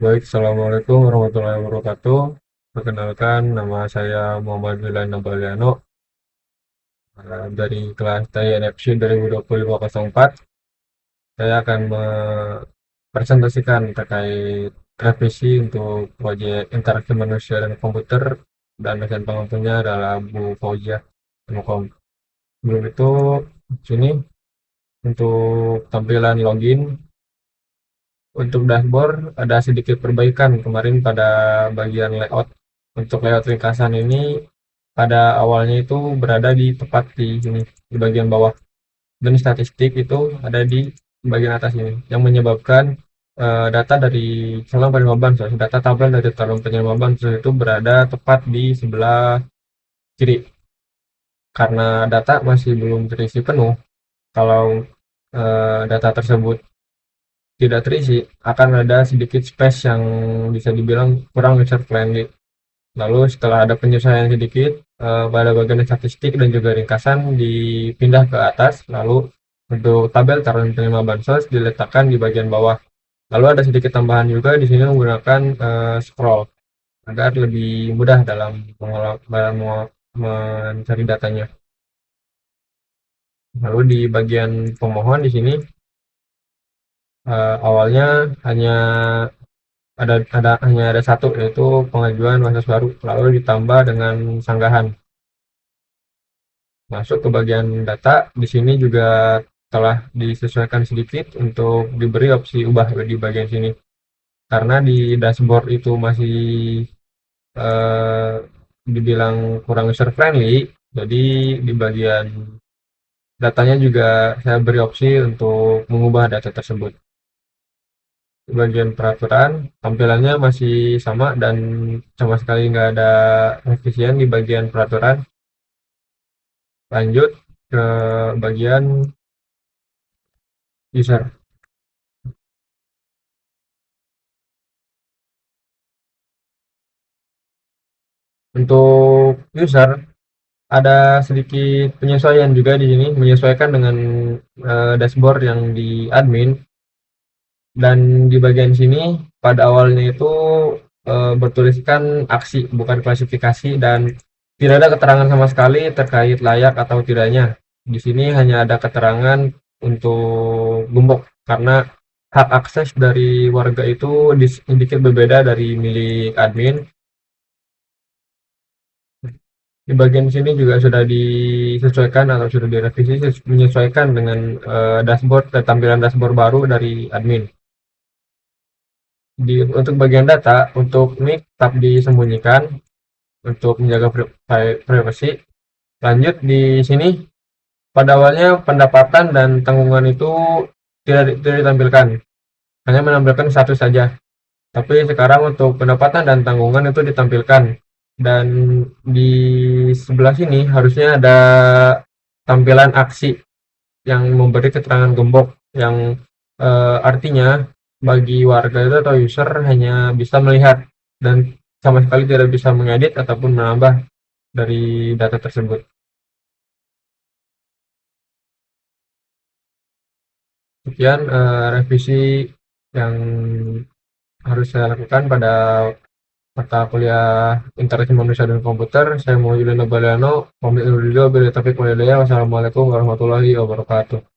Baik, Assalamualaikum warahmatullahi wabarakatuh. Perkenalkan, nama saya Muhammad Wilan Nabaliano dari kelas TINFC 2025-04. Saya akan presentasikan terkait revisi untuk proyek interaksi manusia dan komputer dan dosen pengampunya adalah Bu Fauzia Mukom. Sebelum itu, di sini untuk tampilan login untuk dashboard ada sedikit perbaikan kemarin pada bagian layout. Untuk layout ringkasan ini pada awalnya itu berada di tepat di sini di bagian bawah dan statistik itu ada di bagian atas ini yang menyebabkan data dari calon penerima bansos, data tabel dari calon penerima bansos itu berada tepat di sebelah kiri karena data masih belum terisi penuh. Kalau data tersebut tidak terisi, akan ada sedikit space yang bisa dibilang kurang user friendly. Lalu setelah ada penyesuaian sedikit pada bagian statistik dan juga ringkasan dipindah ke atas, lalu untuk tabel calon penerima bansos diletakkan di bagian bawah. Lalu ada sedikit tambahan juga di sini menggunakan scroll agar lebih mudah dalam mencari datanya. Lalu di bagian pemohon di sini awalnya hanya ada satu, yaitu pengajuan mahasiswa baru, lalu ditambah dengan sanggahan. Masuk ke bagian data, di sini juga telah disesuaikan sedikit untuk diberi opsi ubah di bagian sini. Karena di dashboard itu masih eh, dibilang kurang user friendly, jadi di bagian datanya juga saya beri opsi untuk mengubah data tersebut. Di bagian peraturan, tampilannya masih sama dan sama sekali nggak ada revisian di bagian peraturan. Lanjut ke bagian user. Untuk user ada sedikit penyesuaian juga di sini, menyesuaikan dengan dashboard yang di admin. Dan di bagian sini pada awalnya itu bertuliskan aksi bukan klasifikasi dan tidak ada keterangan sama sekali terkait layak atau tidaknya. Di sini hanya ada keterangan untuk gembok karena hak akses dari warga itu sedikit berbeda dari milik admin. Di bagian sini juga sudah disesuaikan atau sudah direvisi menyesuaikan dengan dashboard dan tampilan dashboard baru dari admin. Untuk bagian data, untuk mic tetap disembunyikan untuk menjaga privasi. Lanjut di sini, pada awalnya pendapatan dan tanggungan itu tidak ditampilkan, hanya menampilkan satu saja. Tapi sekarang untuk pendapatan dan tanggungan itu ditampilkan. Dan di sebelah sini harusnya ada tampilan aksi yang memberi keterangan gembok yang artinya bagi warga itu atau user hanya bisa melihat dan sama sekali tidak bisa mengedit ataupun menambah dari data tersebut. Sekian revisi yang harus saya lakukan pada mata kuliah Interaksi Manusia dan Komputer. Saya Muhammad Yudhana Baliano, pamit undur diri. Wassalamualaikum warahmatullahi wabarakatuh.